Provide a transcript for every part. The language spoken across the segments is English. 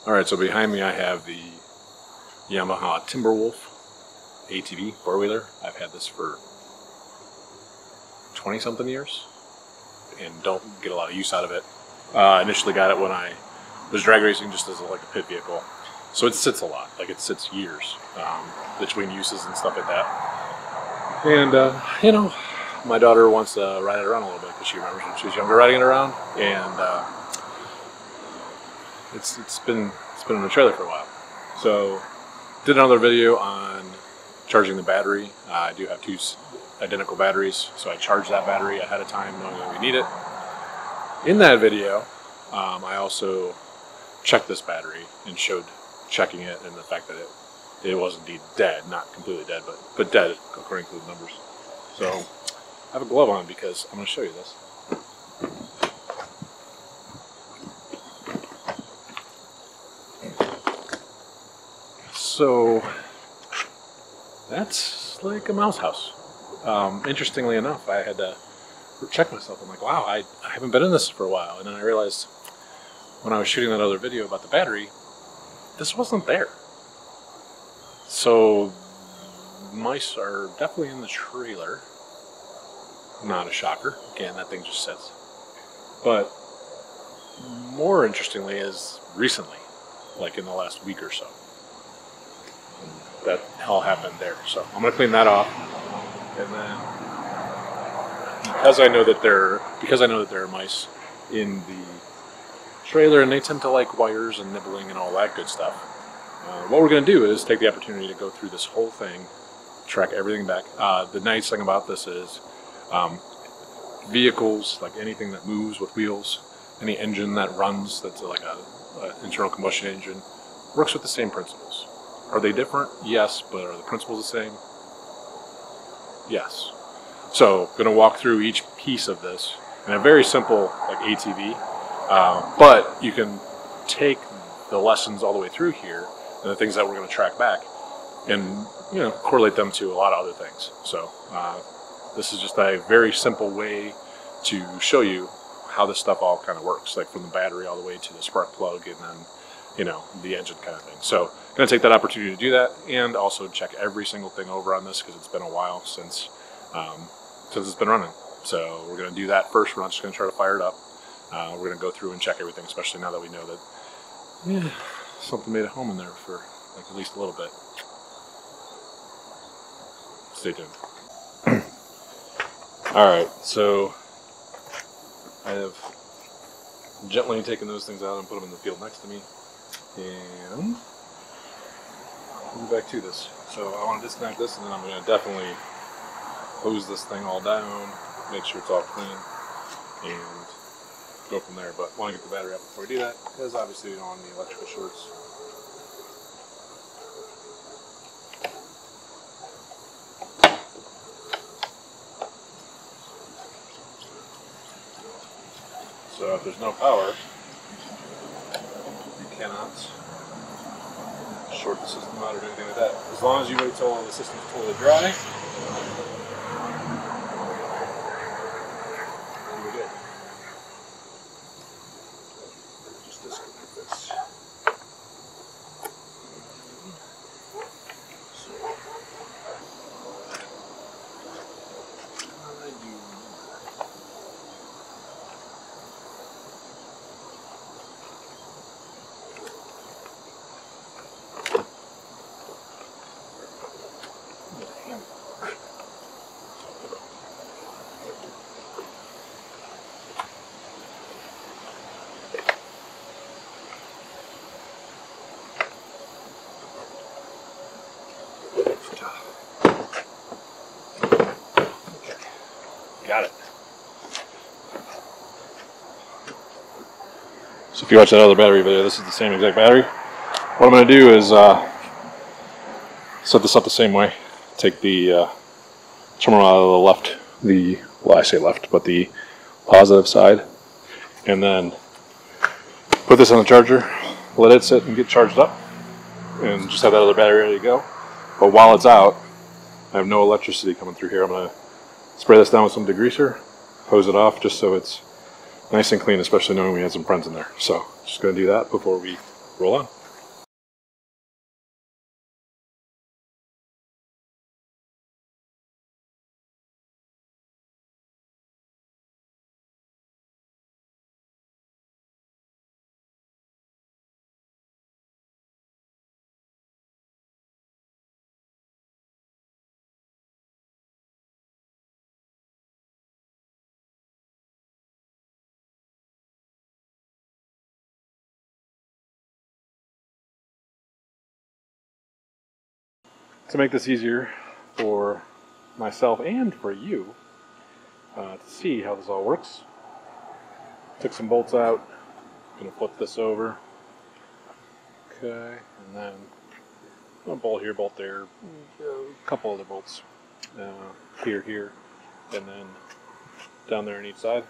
Alright, so behind me I have the Yamaha Timberwolf ATV four-wheeler. I've had this for 20-something years and don't get a lot of use out of it. Initially got it when I was drag racing just as like a pit vehicle. So it sits a lot, like it sits years between uses and stuff like that. And, you know, my daughter wants to ride it around a little bit because she remembers when she was younger riding it around. And it's been in the trailer for a while. So did another video on charging the battery. I do have two identical batteries, so I charged that battery ahead of time knowing that we need it. In that video, I also checked this battery and showed checking it and the fact that it was indeed dead, not completely dead, but dead according to the numbers. So I have a glove on because I'm going to show you this. So that's like a mouse house. Interestingly enough, I had to check myself. I'm like, wow, I haven't been in this for a while. And then I realized when I was shooting that other video about the battery, this wasn't there. So mice are definitely in the trailer. Not a shocker. Again, that thing just sits. But more interestingly is recently, like in the last week or so, that all happened there. So I'm going to clean that off. And then because I know that there are mice in the trailer and they tend to like wires and nibbling and all that good stuff, what we're going to do is take the opportunity to go through this whole thing, track everything back. The nice thing about this is vehicles, like anything that moves with wheels, any engine that runs that's like a internal combustion engine, works with the same principles. Are they different? Yes, but are the principles the same? Yes. So I'm going to walk through each piece of this in a very simple like ATV, but you can take the lessons all the way through here and the things that we're going to track back and, you know, correlate them to a lot of other things. So this is just a very simple way to show you how this stuff all kind of works, like from the battery all the way to the spark plug and then, you know, the engine kind of thing. So I'm going to take that opportunity to do that and also check every single thing over on this because it's been a while since it's been running. So we're going to do that first. We're not just going to try to fire it up. We're going to go through and check everything, especially now that we know that, yeah, something made a home in there for like at least a little bit. Stay tuned. Alright, so I have gently taken those things out and put them in the field next to me. And we'll go back to this. So I want to disconnect this and then I'm going to definitely hose this thing all down, make sure it's all clean, and go from there. But I want to get the battery out before we do that because obviously we don't want any electrical shorts. So if there's no power, you cannot short the system out or do anything like that. As long as you wait till the system's totally dry, you're good. Just disconnect this. Got it. So if you watch that other battery video, this is the same exact battery. What I'm going to do is set this up the same way. Take the terminal out of the left, well I say left, but the positive side, and then put this on the charger, let it sit and get charged up, and just have that other battery ready to go. But while it's out, I have no electricity coming through here. I'm going to spray this down with some degreaser, hose it off just so it's nice and clean, especially knowing we had some friends in there. So just going to do that before we roll on. To make this easier for myself and for you to see how this all works, took some bolts out. Going to flip this over. Okay, and then a bolt here, bolt there, a couple other bolts here, and then down there on each side.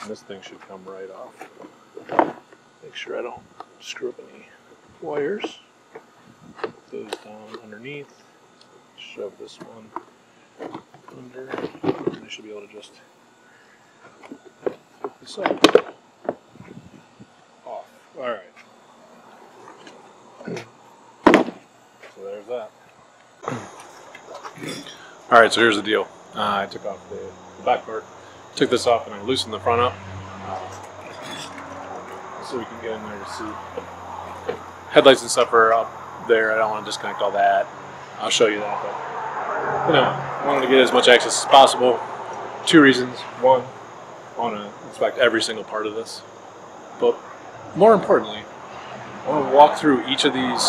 And this thing should come right off. Make sure I don't screw up any wires. Put those down underneath. Shove this one under. And I should be able to just flip this up. Off. Alright. So there's that. Alright, so here's the deal. I took off the back part, took this off, and I loosened the front up so we can get in there to see. Headlights and stuff are up there. I don't want to disconnect all that. I'll show you that, but I wanted to get as much access as possible. Two reasons. One, I want to inspect every single part of this, but more importantly, I want to walk through each of these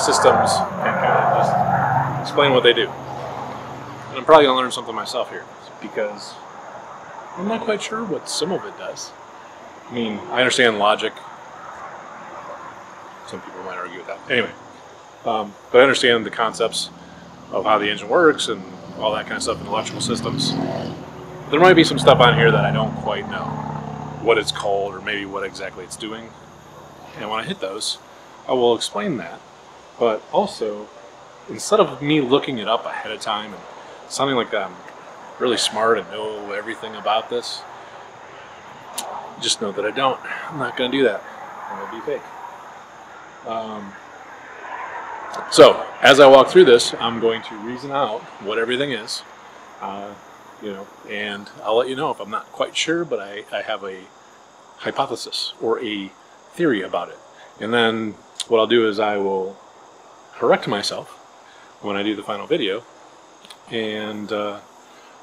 systems and kind of just explain what they do. And I'm probably going to learn something myself here, because I'm not quite sure what some of it does. I mean, I understand logic. Some people might argue with that. Anyway, but I understand the concepts of how the engine works and all that kind of stuff in electrical systems. There might be some stuff on here that I don't quite know what it's called or maybe what exactly it's doing. And when I hit those, I will explain that. But also, instead of me looking it up ahead of time and sounding like I'm really smart and know everything about this, just know that I don't. I'm not going to do that. I'm going to be fake. So, as I walk through this, I'm going to reason out what everything is, and I'll let you know if I'm not quite sure, but I have a hypothesis or a theory about it. And then what I'll do is I will correct myself when I do the final video, and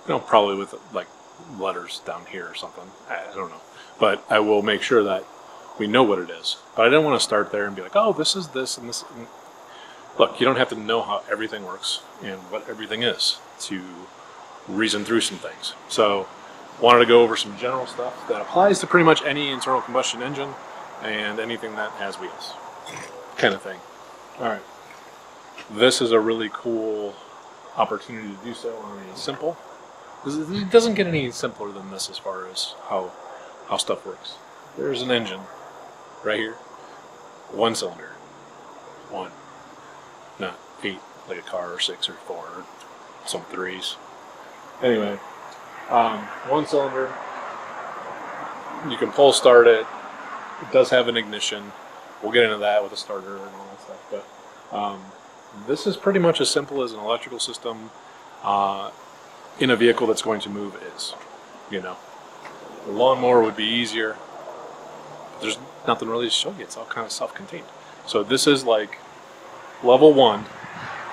probably with like letters down here or something. I don't know, but I will make sure that we know what it is. But I didn't want to start there and be like, oh, this is this and this. Look, you don't have to know how everything works and what everything is to reason through some things. So wanted to go over some general stuff that applies to pretty much any internal combustion engine and anything that has wheels, kind of thing. All right, this is a really cool opportunity to do so on a simple. It doesn't get any simpler than this as far as how stuff works. There's an engine right here, one cylinder, one, not 8 like a car, or 6 or 4 or some 3s. Anyway, one cylinder. You can pull start it. It does have an ignition. We'll get into that with a starter and all that stuff. But this is pretty much as simple as an electrical system in a vehicle that's going to move is. The lawnmower would be easier. But there's nothing really to show you. It's all kind of self-contained. So this is like level 1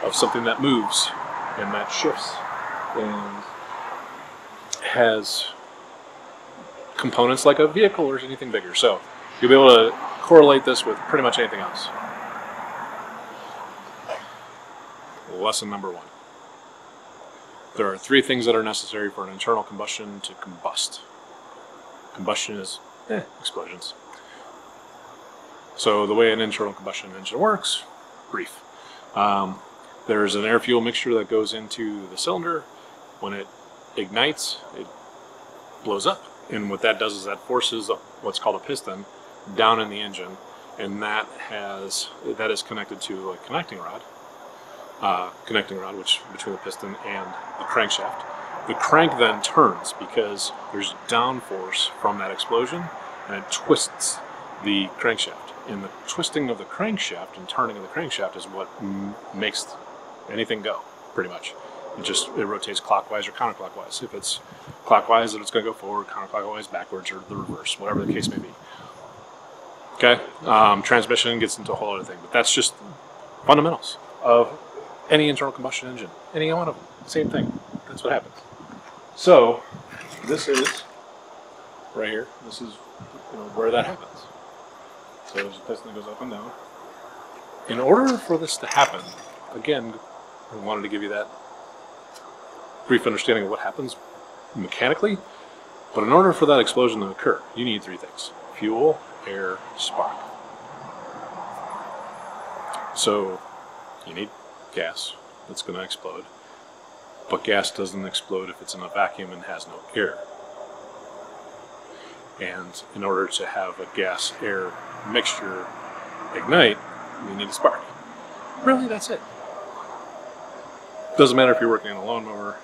of something that moves and that shifts and has components like a vehicle or anything bigger. So you'll be able to correlate this with pretty much anything else. Lesson number 1. There are 3 things that are necessary for an internal combustion to combust. Combustion is explosions. So the way an internal combustion engine works, brief. There's an air-fuel mixture that goes into the cylinder. When it ignites, it blows up. And what that does is that forces what's called a piston down in the engine. And that is connected to a connecting rod, which between the piston and the crankshaft. The crank then turns because there's downforce from that explosion, and it twists the crankshaft. And the twisting of the crankshaft and turning of the crankshaft is what makes anything go, pretty much. It rotates clockwise or counterclockwise. If it's clockwise, then it's going to go forward, counterclockwise, backwards, or the reverse, whatever the case may be. Okay? Transmission gets into a whole other thing, but that's just fundamentals of any internal combustion engine. Any one of them. Same thing. That's what happens. So, this is right here. This is where that happens. So there's a piston that goes up and down. In order for this to happen, again, I wanted to give you that brief understanding of what happens mechanically, but in order for that explosion to occur, you need three things: fuel, air, spark. So you need gas that's going to explode, but gas doesn't explode if it's in a vacuum and has no air. And in order to have a gas-air mixture ignite, you need a spark. Really, that's it. Doesn't matter if you're working on a lawnmower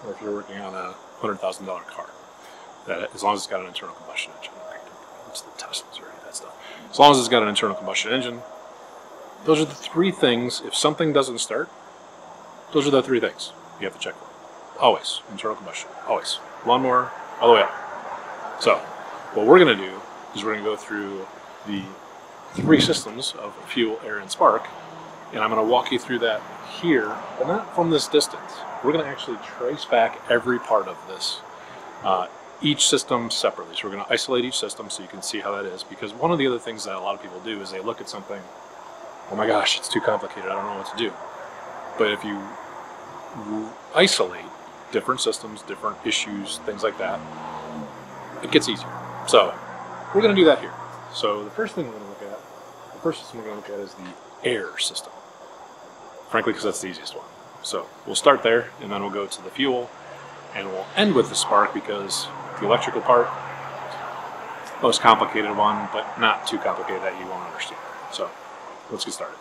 or if you're working on a $100,000 car. As long as it's got an internal combustion engine. It's the Teslas or any of that stuff. As long as it's got an internal combustion engine, those are the three things. If something doesn't start, those are the three things you have to check for. Always. Internal combustion. Always. Lawnmower, all the way up. So, what we're going to do is we're going to go through the three systems of fuel, air, and spark, and I'm going to walk you through that here, but not from this distance. We're going to actually trace back every part of this, each system separately. So we're going to isolate each system so you can see how that is, because one of the other things that a lot of people do is they look at something, oh my gosh, it's too complicated, I don't know what to do. But if you isolate different systems, different issues, things like that, it gets easier. So we're going to do that here. So the first thing we're going to look at, the first system we're going to look at is the air system. Frankly, because that's the easiest one. So we'll start there, and then we'll go to the fuel, and we'll end with the spark, because the electrical part, most complicated one, but not too complicated that you won't understand. So let's get started.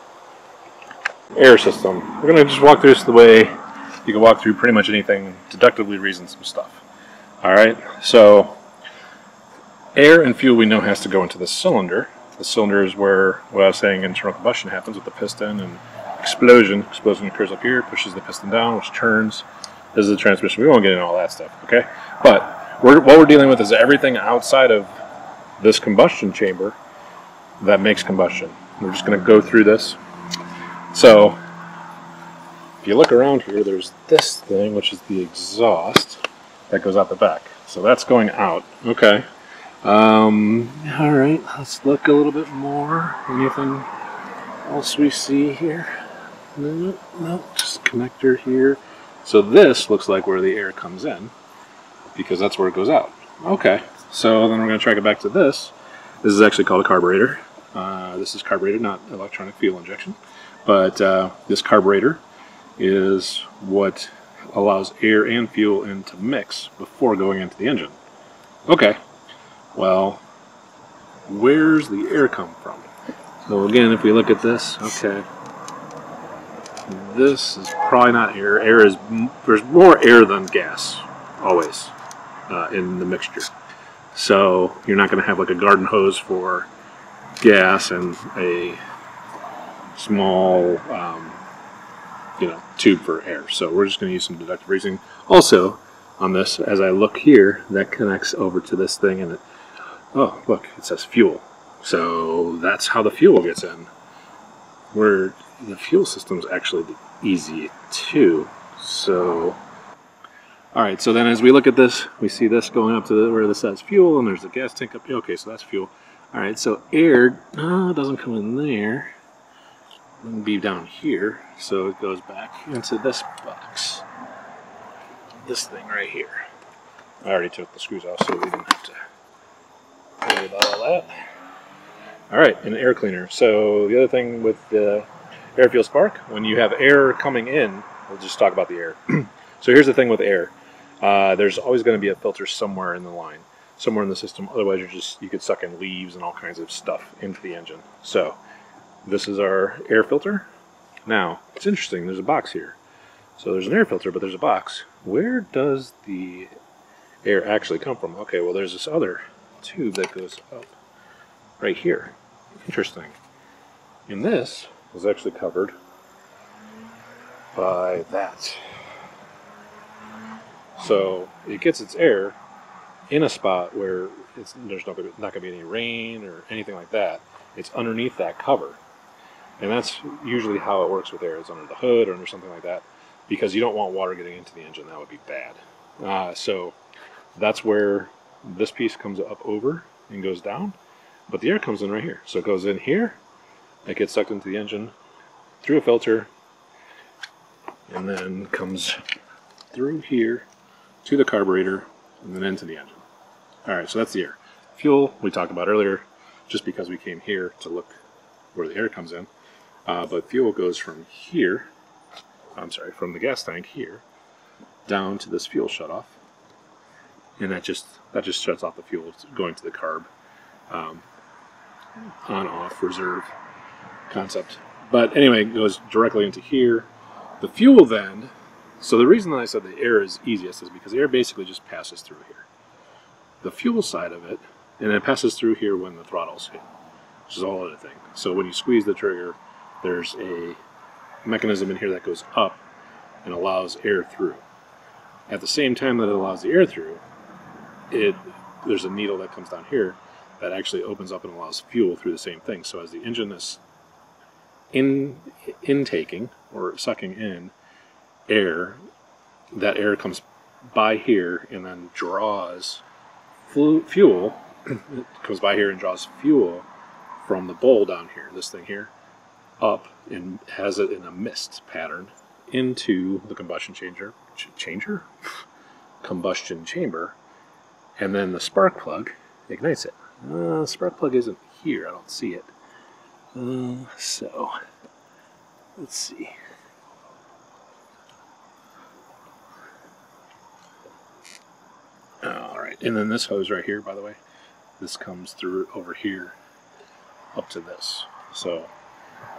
Air system. We're going to just walk through this the way you can walk through pretty much anything, deductively reason some stuff. All right, so air and fuel we know has to go into the cylinder. The cylinder is where, what I was saying, internal combustion happens with the piston, and explosion occurs up here, pushes the piston down, which turns. This is the transmission. We won't get into all that stuff, okay? But what we're dealing with is everything outside of this combustion chamber that makes combustion. We're just going to go through this. So, if you look around here, there's this thing, which is the exhaust that goes out the back. So that's going out. Okay. All right. Let's look a little bit more. Anything else we see here? No, just connector here. So this looks like where the air comes in, because that's where it goes out. Okay. So then we're going to track it back to this. This is actually called a carburetor. This is carbureted, not electronic fuel injection. But this carburetor is what allows air and fuel in to mix before going into the engine. Okay. Well, where's the air come from? So again, if we look at this, okay, this is probably not air. There's more air than gas, always, in the mixture. So you're not going to have like a garden hose for gas and a small, tube for air. So we're just going to use some deductive reasoning. Also, on this, as I look here, that connects over to this thing, and oh, look, it says fuel. So that's how the fuel gets in. Where the fuel system's actually easy too. So, all right. So then, as we look at this, we see this going up to where this says fuel, and there's a gas tank up here. Okay, so that's fuel. All right. So air doesn't come in there. It can be down here. So it goes back into this box. This thing right here. I already took the screws off, so we didn't have to worry about all that. All right, an air cleaner. So the other thing with the air fuel spark, when you have air coming in, we'll just talk about the air. So here's the thing with air. There's always going to be a filter somewhere in the line, somewhere in the system. Otherwise, you could suck in leaves and all kinds of stuff into the engine. So this is our air filter. Now, it's interesting. There's a box here. So there's an air filter, but there's a box. where does the air actually come from? Okay, well there's this other tube that goes up right here. Interesting. And this is actually covered by that. So it gets its air in a spot where there's not going to be any rain or anything like that. It's underneath that cover. And that's usually how it works with air. It's under the hood or under something like that, because you don't want water getting into the engine. That would be bad. So that's where this piece comes up over and goes down, but the air comes in right here. So it goes in here, it gets sucked into the engine through a filter, and then comes through here to the carburetor, and then into the engine. Alright, so that's the air. Fuel, we talked about earlier, just because we came here to look where the air comes in. But fuel goes from here, from the gas tank here, down to this fuel shutoff. And that just shuts off the fuel going to the carb. On-off reserve concept. But anyway, it goes directly into here. The fuel then, so the reason that I said the air is easiest is because the air basically just passes through here. The fuel side of it, and it passes through here when the throttle's hit, which is a whole other thing. So when you squeeze the trigger, there's a mechanism in here that goes up and allows air through. At the same time that it allows the air through, there's a needle that comes down here that actually opens up and allows fuel through the same thing. So as the engine is intaking or sucking in air, that air comes by here and then draws fuel. It comes by here and draws fuel from the bowl down here, this thing here, up, and has it in a mist pattern into the combustion combustion chamber, and then the spark plug ignites it. The spark plug isn't here, I don't see it. So let's see. Alright, and then this hose right here, by the way, this comes through over here up to this. So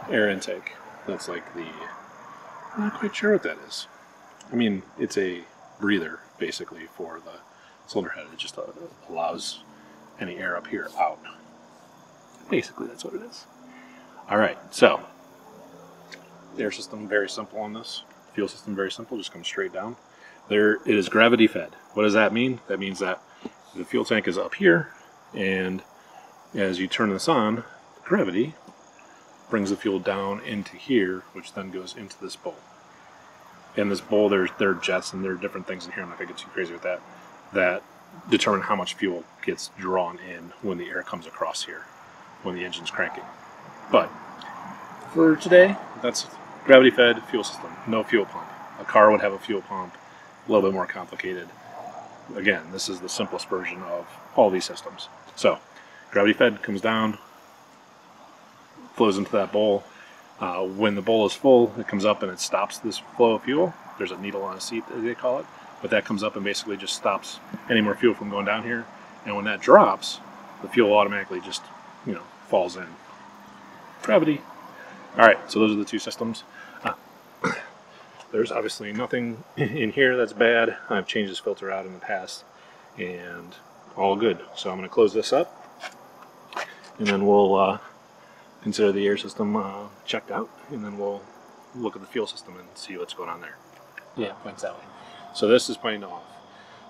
air intake, that's like the, I'm not quite sure what that is. I mean, it's a breather basically for the cylinder head. It just allows any air up here out. Basically that's what it is. Alright, so air system very simple on this. Fuel system very simple, just comes straight down. There, it is gravity fed. What does that mean? That means that the fuel tank is up here, and as you turn this on, gravity brings the fuel down into here, which then goes into this bowl. In this bowl, there are jets and there are different things in here. I'm not going to get too crazy with that. That determine how much fuel gets drawn in when the air comes across here, when the engine's cranking. But for today, that's gravity-fed fuel system. No fuel pump. A car would have a fuel pump. A little bit more complicated. Again, this is the simplest version of all these systems. So, gravity-fed comes down, flows into that bowl. When the bowl is full, it comes up and it stops this flow of fuel. There's a needle on a seat, as they call it. But that comes up and basically just stops any more fuel from going down here. And when that drops, the fuel automatically just, falls in. Gravity. Alright, so those are the two systems. There's obviously nothing in here that's bad. I've changed this filter out in the past, and all good. So I'm going to close this up, and then we'll consider the air system checked out, and then we'll look at the fuel system and see what's going on there. Yeah, points that way. So this is pointing off.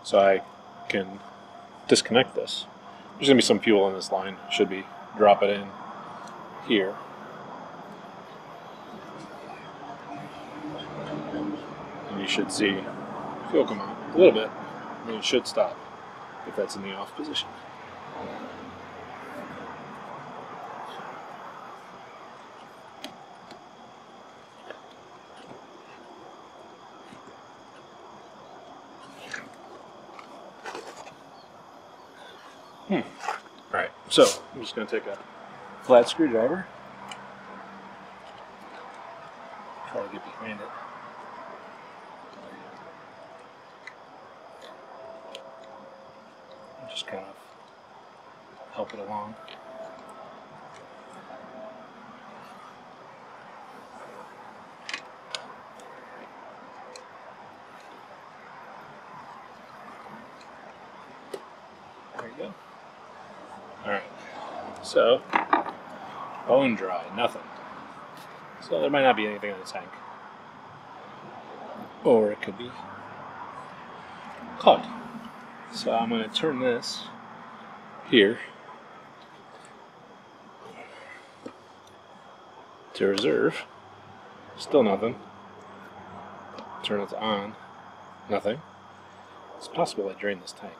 So I can disconnect this. There's going to be some fuel in this line. Should be. Drop it in here. And you should see fuel come out a little bit. I mean, it should stop if that's in the off position. Alright, so I'm just going to take a flat screwdriver, try to get behind it. And just kind of help it along. So, bone dry, nothing. So there might not be anything in the tank. Or it could be clogged. So I'm going to turn this here to reserve. Still nothing. Turn it to on. Nothing. It's possible I drained this tank.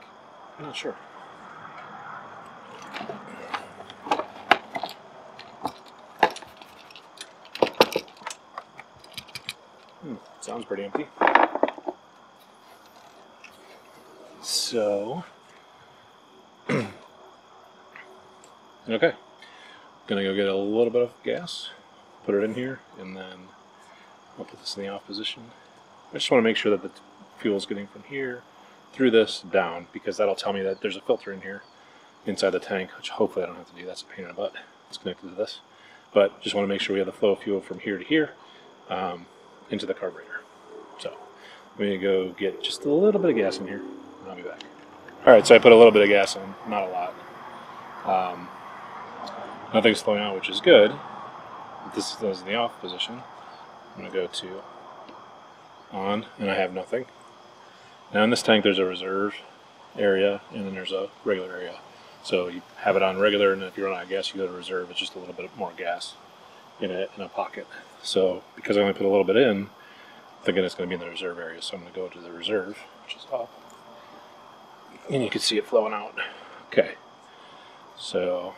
I'm not sure. Sounds pretty empty. So, okay. Gonna go get a little bit of gas, put it in here, and then I'll put this in the off position. I just want to make sure that the fuel is getting from here through this down, because that'll tell me that there's a filter in here inside the tank, which hopefully I don't have to do. That's a pain in the butt. It's connected to this. But just want to make sure we have the flow of fuel from here to here into the carburetor. So I'm going to go get just a little bit of gas in here, and I'll be back. Alright, so I put a little bit of gas in, not a lot. Nothing's flowing out, which is good. This is in the off position. I'm going to go to on, and I have nothing. Now in this tank there's a reserve area, and then there's a regular area. So you have it on regular, and if you run out of gas, you go to reserve. It's just a little bit more gas in a pocket. So because I only put a little bit in, I'm thinking it's going to be in the reserve area. So I'm going to go to the reserve, which is off, and you can see it flowing out. Okay, so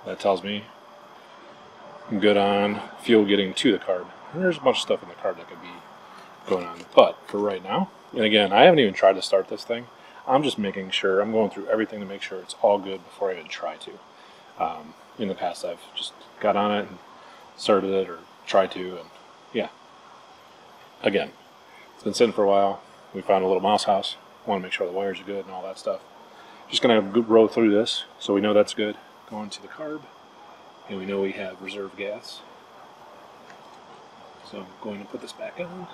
that tells me I'm good on fuel getting to the carb. And there's a bunch of stuff in the carb that could be going on, but for right now, and again, I haven't even tried to start this thing. I'm just making sure, I'm going through everything to make sure it's all good before I even try to. In the past, I've just got on it and started it, or tried to, and yeah. Again, it's been sitting for a while. We found a little mouse house. Want to make sure the wires are good and all that stuff. Just going to roll through this, so we know that's good. Going to the carb, and we know we have reserve gas. So I'm going to put this back on.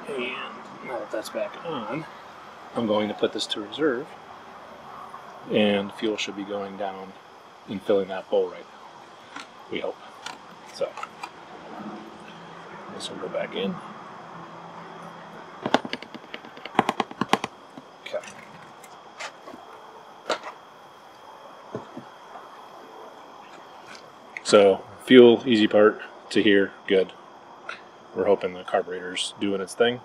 And now that that's back on, I'm going to put this to reserve, and fuel should be going down and filling that bowl right now. We hope. So this will go back in. Okay. So fuel, easy part to here, good. We're hoping the carburetor's doing its thing.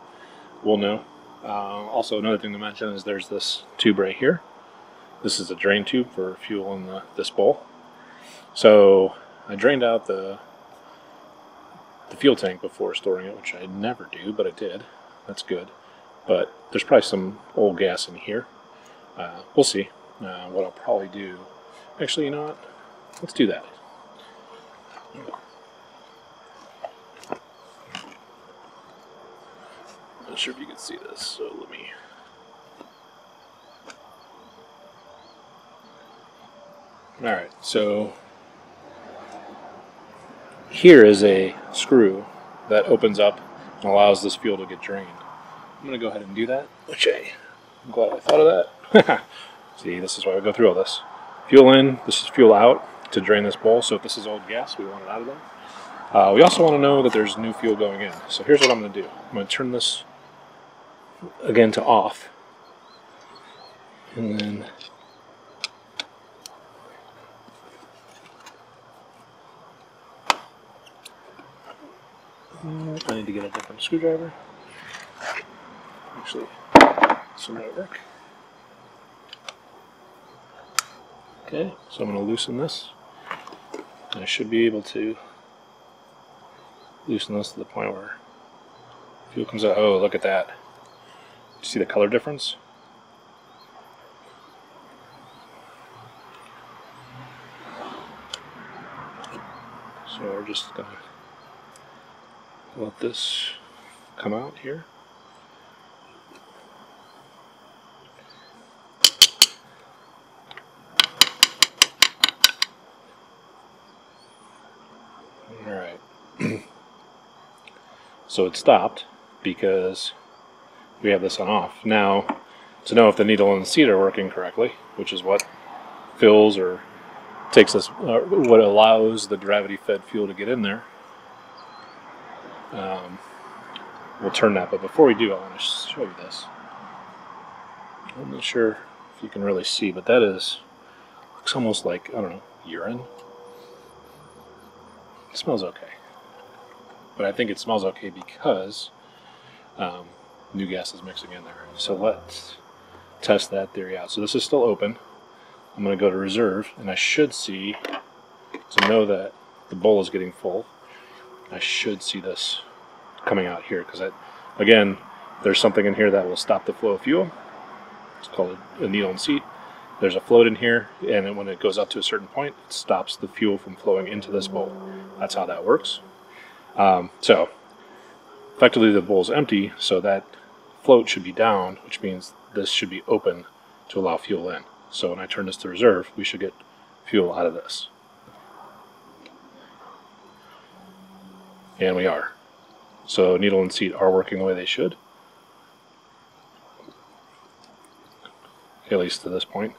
We'll know. Also, another thing to mention is there's this tube right here. This is a drain tube for fuel in this bowl. So I drained out the fuel tank before storing it, which I never do, but I did. That's good. But there's probably some old gas in here. We'll see. What I'll probably do... Actually, you know what? Let's do that. Not sure if you can see this, so let me... Alright, so here is a screw that opens up and allows this fuel to get drained. I'm going to go ahead and do that, which I'm glad I thought of that. See, this is why we go through all this. Fuel in, this is fuel out to drain this bowl, so if this is old gas, we want it out of there. We also want to know that there's new fuel going in. So here's what I'm going to do. I'm going to turn this again to off, and then I need to get a different screwdriver. Actually, this one might work. Okay, so I'm going to loosen this. And I should be able to loosen this to the point where fuel comes out. Oh, look at that. See the color difference? So we're just going to let this come out here. Alright. So it stopped because we have this on off. Now, to know if the needle and the seat are working correctly, which is what fills or takes this, what allows the gravity-fed fuel to get in there, we'll turn that. But before we do, I want to show you this. I'm not sure if you can really see, but that looks almost like, I don't know, urine. It smells okay. But I think it smells okay because new gas is mixing in there. So let's test that theory out. So this is still open. I'm going to go to reserve, and I should see, to know that the bowl is getting full, I should see this coming out here, because again, there's something in here that will stop the flow of fuel. It's called a needle and seat. There's a float in here, and then when it goes up to a certain point, it stops the fuel from flowing into this bowl. That's how that works. So effectively the bowl's empty, so that float should be down, which means this should be open to allow fuel in. So when I turn this to reserve, we should get fuel out of this. And we are. So needle and seat are working the way they should. At least to this point.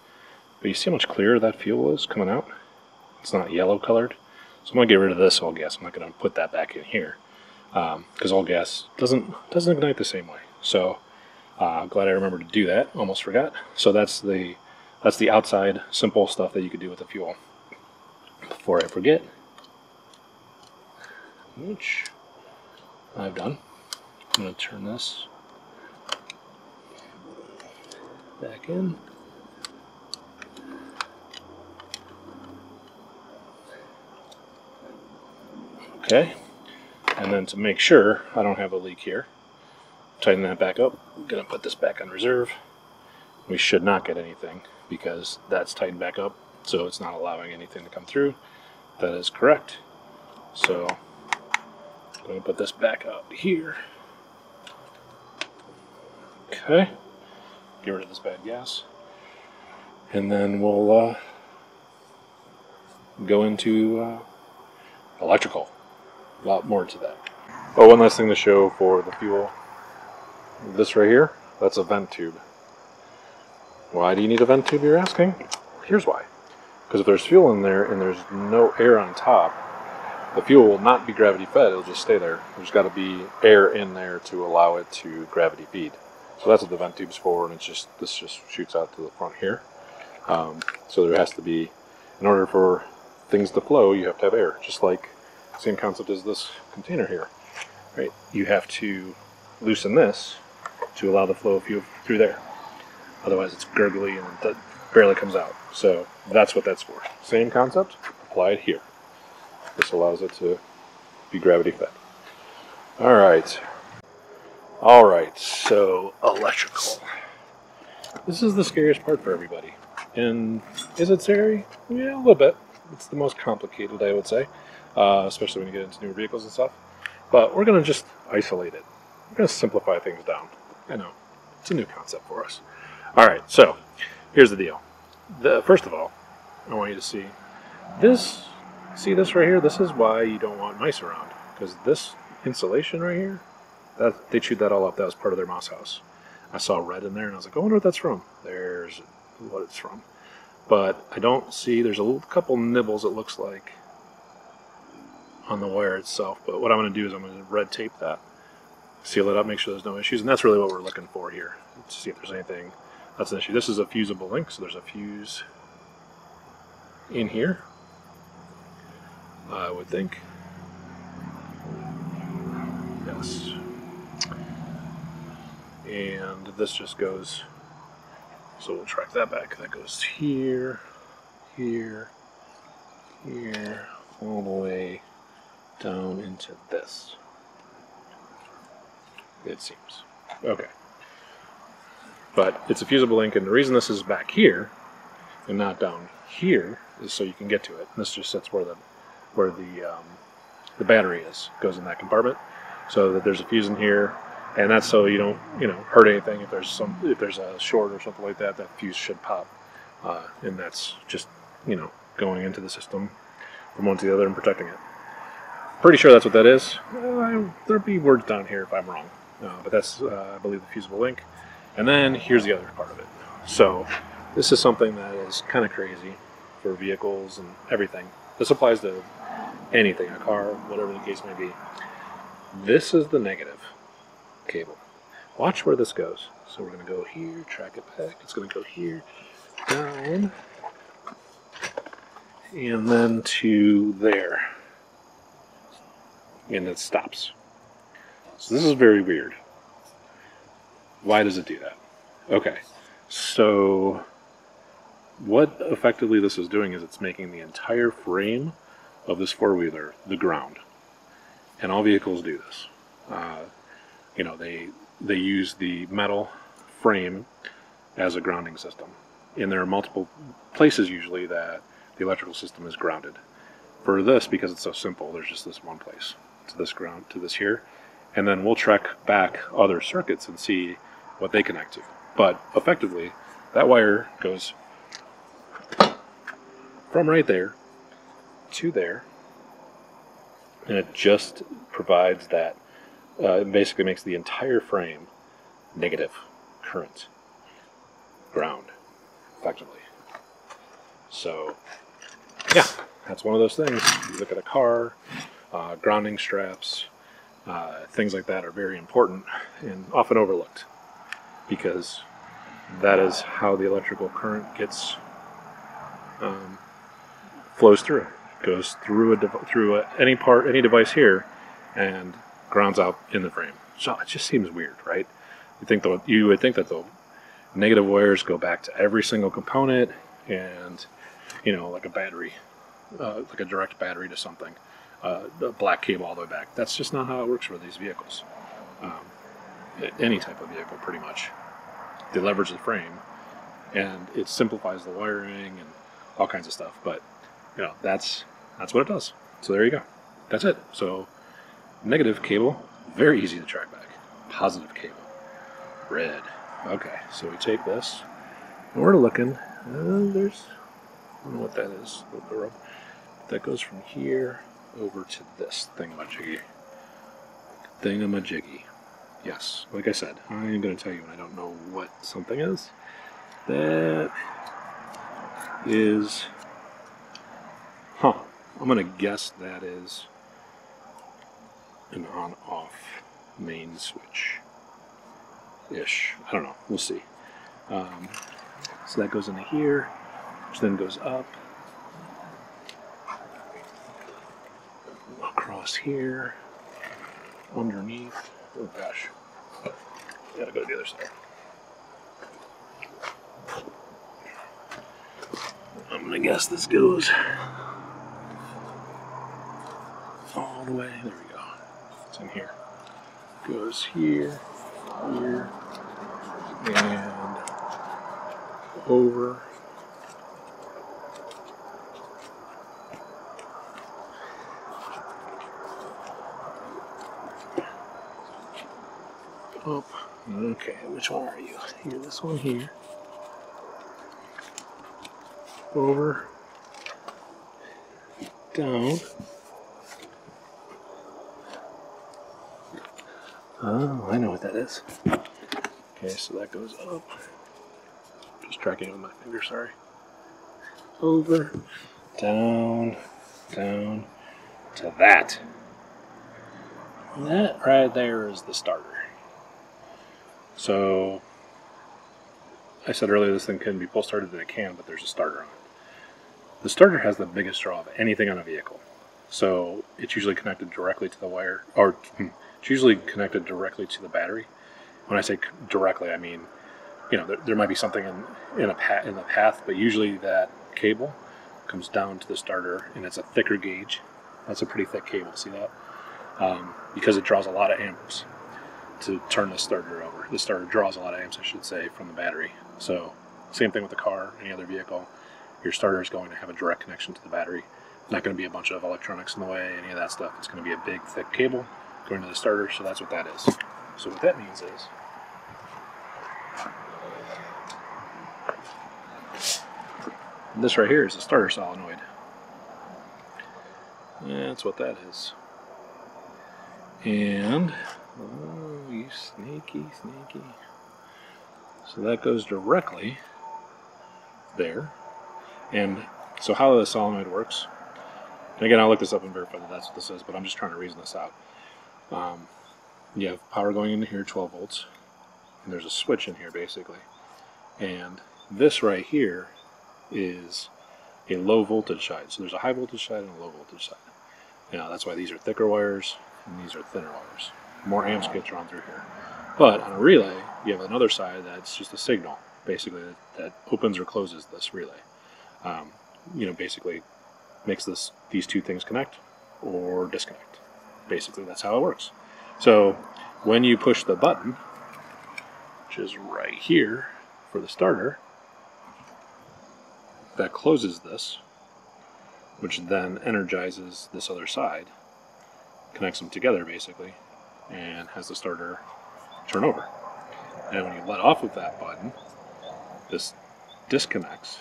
But you see how much clearer that fuel is coming out? It's not yellow colored. So I'm going to get rid of this old gas. I'm not going to put that back in here. Because old gas doesn't ignite the same way. So glad I remembered to do that. Almost forgot. So that's the outside simple stuff that you could do with the fuel. Before I forget, which I've done, I'm going to turn this back in. Okay, and then to make sure I don't have a leak here, tighten that back up. I'm going to put this back on reserve. We should not get anything because that's tightened back up, so it's not allowing anything to come through. That is correct. So I'm going to put this back out here. Okay, get rid of this bad gas, and then we'll go into electrical. A lot more to that. Oh, one last thing to show for the fuel. This right here, that's a vent tube. Why do you need a vent tube, you're asking? Here's why. Because if there's fuel in there and there's no air on top, the fuel will not be gravity fed, it'll just stay there. There's got to be air in there to allow it to gravity feed. So that's what the vent tube's for, and this just shoots out to the front here. So there has to be, in order for things to flow, you have to have air, just like same concept as this container here, right? You have to loosen this to allow the flow of fuel through there. Otherwise it's gurgly and it barely comes out. So that's what that's for. Same concept, apply it here. This allows it to be gravity fed. Alright, so electrical. This is the scariest part for everybody. And is it scary? Yeah, a little bit. It's the most complicated, I would say. Especially when you get into newer vehicles and stuff. But we're going to just isolate it. We're going to simplify things down. I know, it's a new concept for us. Alright, so here's the deal. First of all, I want you to see this. See this right here? This is why you don't want mice around. Because this insulation right here, they chewed that all up. That was part of their mouse house. I saw red in there and I was like, I wonder what that's from. There's what it's from. But I don't see, there's a couple nibbles it looks like on the wire itself. But what I'm going to do is I'm going to red tape that, seal it up, make sure there's no issues. And that's really what we're looking for here, to see if there's anything that's an issue. This is a fusible link, so there's a fuse in here, I would think. Yes. And this just goes, so we'll track that back. That goes here, here, here, all the way down into this. It seems. Okay. But it's a fusible link, and the reason this is back here and not down here is so you can get to it. And this just sits where the battery is. Goes in that compartment, so that there's a fuse in here, and that's so you don't hurt anything. If there's a short or something like that, that fuse should pop, and that's just going into the system from one to the other and protecting it. Pretty sure that's what that is. There'll be words down here if I'm wrong. but that's, I believe, the fusible link. And then here's the other part of it. So this is something that is kind of crazy for vehicles and everything. This applies to anything, a car, whatever the case may be. This is the negative cable. Watch where this goes. So we're going to go here, track it back. It's going to go here, down, and then to there. And it stops. So this is very weird. Why does it do that? Okay, so what effectively this is doing is it's making the entire frame of this four-wheeler the ground. And all vehicles do this. You know, they use the metal frame as a grounding system. And there are multiple places usually that the electrical system is grounded. For this, because it's so simple, there's just this one place. To this ground, to this here. And then we'll track back other circuits and see what they connect to. But effectively, that wire goes from right there to there. And it just provides that, it basically makes the entire frame negative current ground, effectively. So, yeah, that's one of those things. You look at a car, grounding straps, things like that are very important and often overlooked because that is how the electrical current gets flows through. Goes through any device here and grounds out in the frame. So it just seems weird, right? You would think that the negative wires go back to every single component and, you know, like a battery, like a direct battery to something. The black cable all the way back. That's just not how it works for these vehicles. Any type of vehicle, pretty much. They leverage the frame, and it simplifies the wiring and all kinds of stuff. But you know, that's what it does. So there you go. That's it. So negative cable, very easy to track back. Positive cable, red. Okay, so we take this, and we're looking. I don't know what that is. That goes from here over to this thingamajiggy. Yes, like I said, I'm going to tell you when I don't know what something is. That is, I'm going to guess that is an on-off main switch-ish. I don't know, we'll see. So that goes into here, which then goes up. Across here, underneath. Oh gosh, gotta go to the other side. I'm gonna guess this goes all the way. There we go. It's in here. Goes here, here, and over. Up. Okay, which one are you? Here, this one here. Over. Down. Oh, I know what that is. Okay, so that goes up. Just tracking it with my finger, sorry. Over. Down. Down. To that. And that right there is the starter. So, I said earlier this thing can be pull started and it can, but there's a starter on it. The starter has the biggest draw of anything on a vehicle. So, it's usually connected directly to the wire, or it's usually connected directly to the battery. When I say directly, I mean, you know, there might be something in the path, but usually that cable comes down to the starter, and it's a thicker gauge. That's a pretty thick cable, see that? Because it draws a lot of amps to turn the starter over. The starter draws a lot of amps, I should say, from the battery. So, same thing with the car, any other vehicle. Your starter is going to have a direct connection to the battery. Not going to be a bunch of electronics in the way, any of that stuff. It's going to be a big, thick cable going to the starter, so that's what that is. So what that means is, this right here is a starter solenoid. That's what that is. And, oh Snaky. So that goes directly there. And so how the solenoid works, and again, I'll look this up and verify that that's what this is, but I'm just trying to reason this out. You have power going into here, 12 volts, and there's a switch in here basically. And this right here is a low voltage side. So there's a high voltage side and a low voltage side. Now that's why these are thicker wires and these are thinner wires. More amps get drawn through here. But on a relay, you have another side that's just a signal, basically, that opens or closes this relay. Basically makes these two things connect or disconnect. Basically, that's how it works. So when you push the button, which is right here for the starter, that closes this, which then energizes this other side, connects them together basically, and has the starter turn over. And when you let off of that button, this disconnects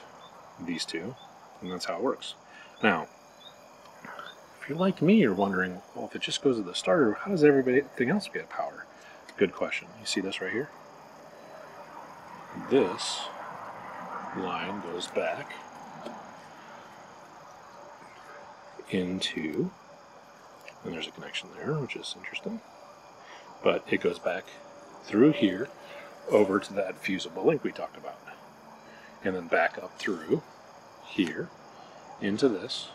these two, and that's how it works. Now, if you're like me, you're wondering, well, if it just goes to the starter, how does everything else get power? Good question. You see this right here? This line goes back into, and there's a connection there, which is interesting, but it goes back through here over to that fusible link we talked about, and then back up through here into this,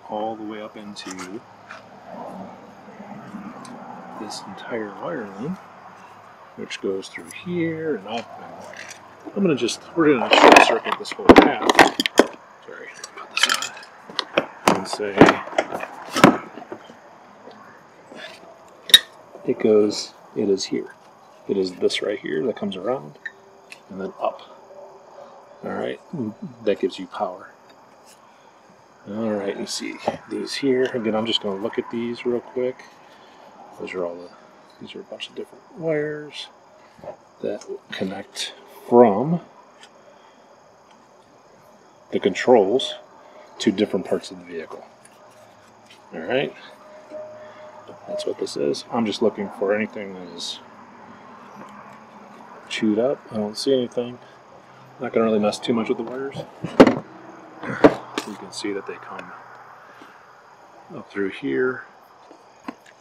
all the way up into this entire wire link, which goes through here and up. And we're gonna short circuit this whole path. Sorry, put this on. And say it is here. It is this right here that comes around and then up. Alright, that gives you power. Alright, you see these here. Again, I'm just going to look at these real quick. These are a bunch of different wires that connect from the controls to different parts of the vehicle. Alright, that's what this is. I'm just looking for anything that is chewed up. I don't see anything. Not going to really mess too much with the wires. You can see that they come up through here,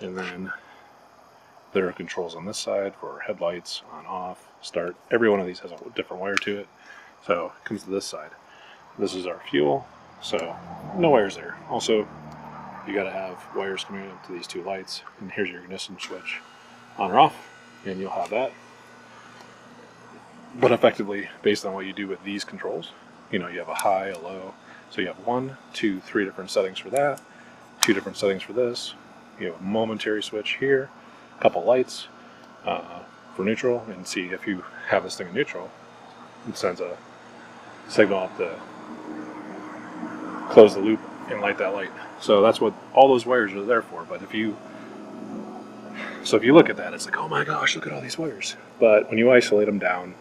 and then there are controls on this side for headlights, on, off, start. Every one of these has a different wire to it. So it comes to this side. This is our fuel, so no wires there. Also, you got to have wires coming up to these two lights, and here's your ignition switch, on or off, and you'll have that. But effectively, based on what you do with these controls, you have a high, a low. So you have 1, 2, 3 different settings for that, 2 different settings for this. You have a momentary switch here, a couple lights for neutral, and see if you have this thing in neutral, it sends a signal up to close the loop and light that light. So that's what all those wires are there for. But if you look at that, it's like, oh my gosh, look at all these wires. But when you isolate them down,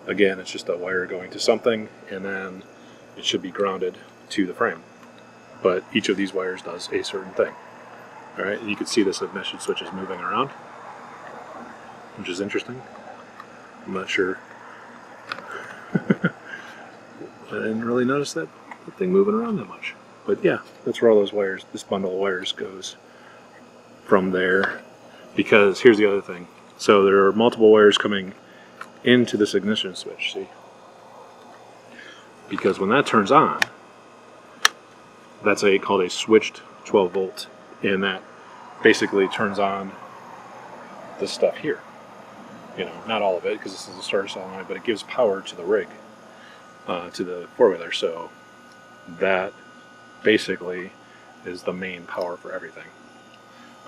again, it's just a wire going to something, and then it should be grounded to the frame. But each of these wires does a certain thing. Alright, and you can see this ignition switch is moving around, which is interesting. I'm not sure. I didn't really notice that thing moving around that much. But yeah, that's where all those wires, this bundle of wires goes from there. Because here's the other thing. So there are multiple wires coming into this ignition switch, see? Because when that turns on, that's called a switched 12 volt, and that basically turns on this stuff here. Not all of it, because this is a starter solenoid, but it gives power to the rig, to the four-wheeler. So that basically is the main power for everything.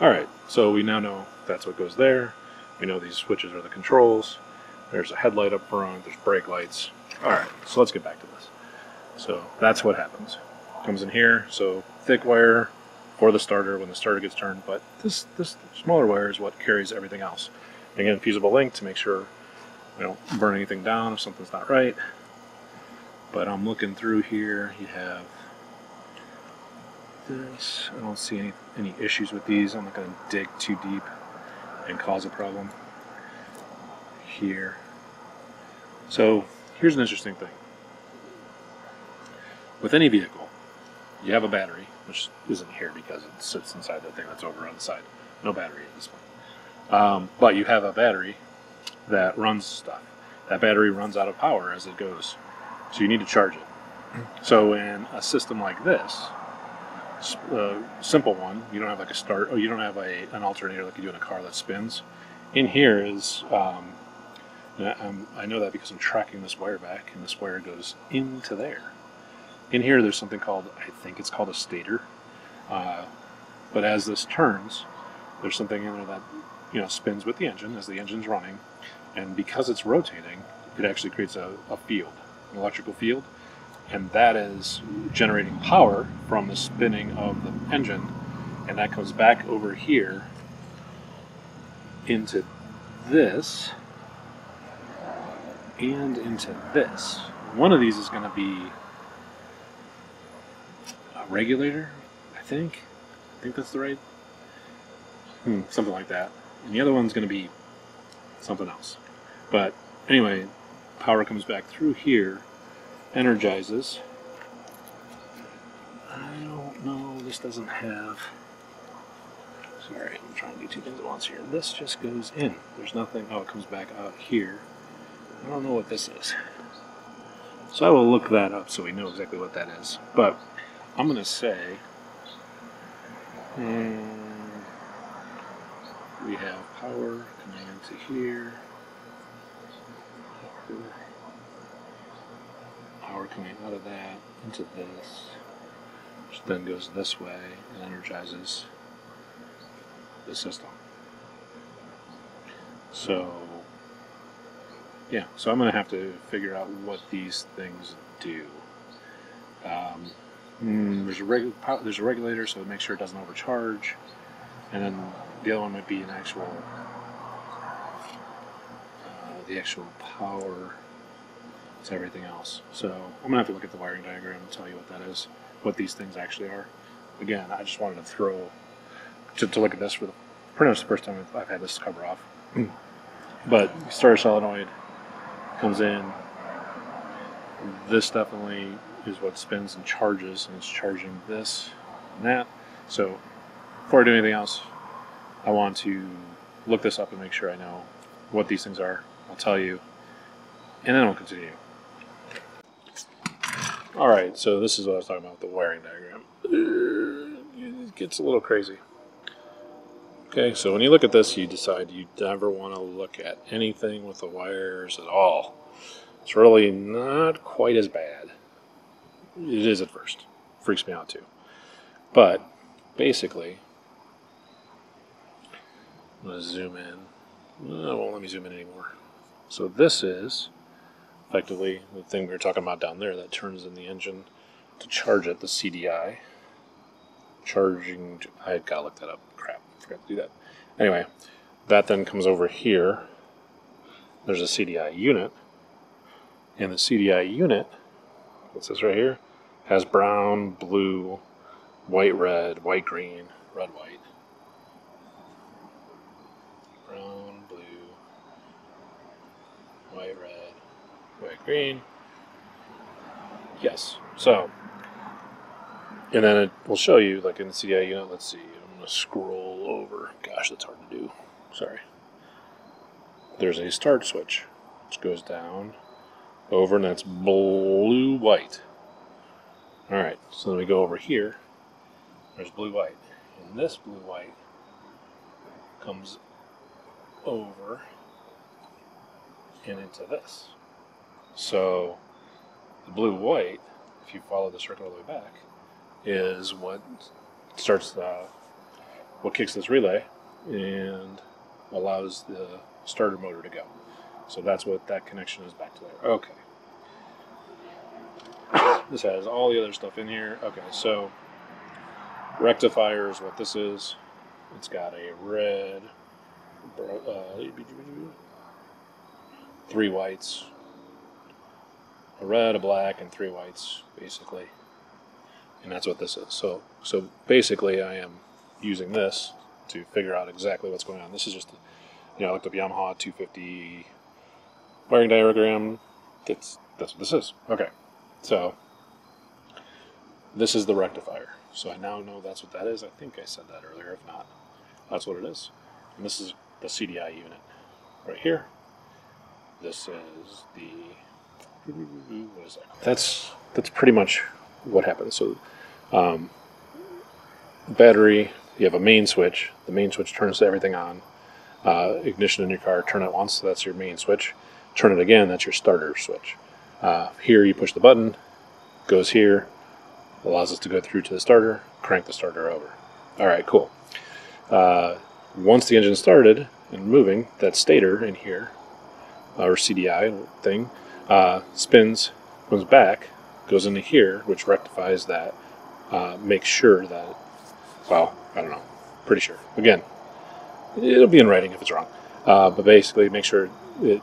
Alright, so we now know that's what goes there. We know these switches are the controls. There's a headlight up front, there's brake lights. Alright, so let's get back to this. So that's what happens. Comes in here, so thick wire for the starter when the starter gets turned, but this smaller wire is what carries everything else. Again, fusible link to make sure we don't burn anything down if something's not right. But I'm looking through here, you have this. I don't see any issues with these. I'm not going to dig too deep and cause a problem. here. So here's an interesting thing. With any vehicle, you have a battery, which isn't here because it sits inside that thing that's over on the side. No battery in this one. But you have a battery that runs stuff. That battery runs out of power as it goes. So you need to charge it. So in a system like this, a simple one, you don't have like a start, or you don't have an alternator like you do in a car that spins. In here is, I know that because I'm tracking this wire back, and this wire goes into there. In here there's something called, I think it's called a stator. But as this turns, there's something in there that, you know, spins with the engine as the engine's running. And because it's rotating, it actually creates a field, an electrical field. And that is generating power from the spinning of the engine. And that comes back over here into this and into this. One of these is going to be a regulator, I think. I think that's the right, something like that. And the other one's going to be something else. But anyway, power comes back through here, energizes. I don't know, this doesn't have, sorry, I'm trying to do two things at once here. This just goes in. There's nothing, oh, it comes back out here. I don't know what this is. So I will look that up so we know exactly what that is. But I'm going to say we have power coming into here. Power coming out of that into this, which then goes this way and energizes the system. So, yeah, so I'm going to have to figure out what these things do. There's a regulator, so make sure it doesn't overcharge, and then the other one might be an actual, the actual power to everything else. So I'm gonna have to look at the wiring diagram and tell you what that is, what these things actually are. Again, I just wanted to throw to look at this for pretty much the first time I've had this cover off. But starter solenoid comes in. This definitely is what spins and charges, and it's charging this and that. So before I do anything else, I want to look this up and make sure I know what these things are. I'll tell you, and then we'll continue. Alright, so this is what I was talking about with the wiring diagram. It gets a little crazy. Okay, so when you look at this, you decide you never want to look at anything with the wires at all. It's really not quite as bad. It is at first. Freaks me out too. But basically, I'm going to zoom in. It won't let me zoom in anymore. So this is effectively the thing we were talking about down there that turns in the engine to charge it, the CDI. Charging, I gotta look that up. Crap, I forgot to do that. Anyway, that then comes over here. There's a CDI unit. And the CDI unit, what's this right here? Has brown, blue, white, red, white, green, red, white. Brown, blue, white, red, white, green. Yes. So, and then it will show you, like in the CDI unit, let's see, I'm going to scroll over. Gosh, that's hard to do. Sorry. There's a start switch, which goes down, over, and that's blue, white. Alright, so then we go over here. There's blue, white. And this blue, white comes over and into this. So the blue, white, if you follow the circle all the way back, is what starts what kicks this relay and allows the starter motor to go. So that's what that connection is back to there. Okay. This has all the other stuff in here. Okay, so rectifier is what this is. It's got a red, 3 whites, a red, a black, and 3 whites, basically. And that's what this is. So basically I am using this to figure out exactly what's going on. This is just, I looked up Yamaha 250 wiring diagram, that's what this is. Okay, so this is the rectifier. So I now know that's what that is. I think I said that earlier. If not, that's what it is. And this is the CDI unit right here. This is the, what is that? That's pretty much what happens. So battery, you have a main switch. The main switch turns everything on. Ignition in your car, turn it once, so that's your main switch. Turn it again, that's your starter switch. Here you push the button, goes here, allows us to go through to the starter, crank the starter over. Alright, cool. Once the engine started and moving, that stator in here, or CDI thing, spins, comes back, goes into here, which rectifies that, makes sure that, well, I don't know, pretty sure. Again, it'll be in writing if it's wrong. But basically make sure it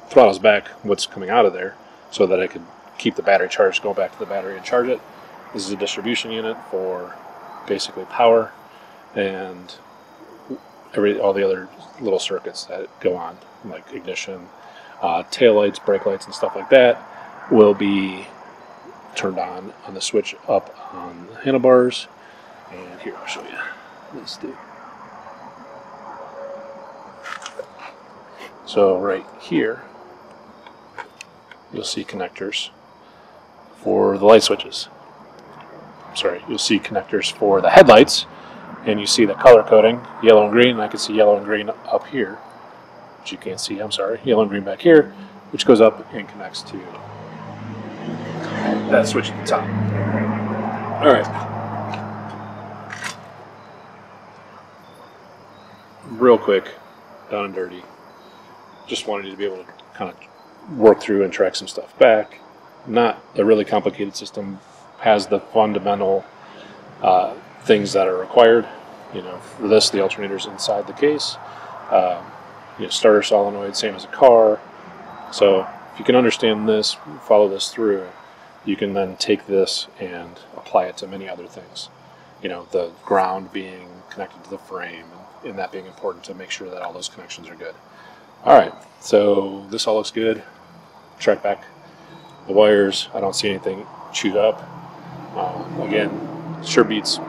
throttles back what's coming out of there so that I could keep the battery charged, go back to the battery and charge it. This is a distribution unit for basically power and all the other little circuits that go on, like ignition, tail lights, brake lights, and stuff like that will be turned on the switch up on the handlebars. And here, I'll show you. Let's do. So right here, you'll see connectors for the light switches. Sorry, you'll see connectors for the headlights, and you see the color coding, yellow and green, and I can see yellow and green up here, which you can't see, I'm sorry, yellow and green back here, which goes up and connects to that switch at the top. All right. Real quick, down and dirty. Just wanted you to be able to kind of work through and track some stuff back. Not a really complicated system. Has the fundamental things that are required. You know, for this, the alternator's inside the case. You know, starter solenoid, same as a car. So if you can understand this, follow this through, you can then take this and apply it to many other things. You know, the ground being connected to the frame, and that being important to make sure that all those connections are good. Alright, so this all looks good. Track back the wires. I don't see anything chewed up. Again, sure beats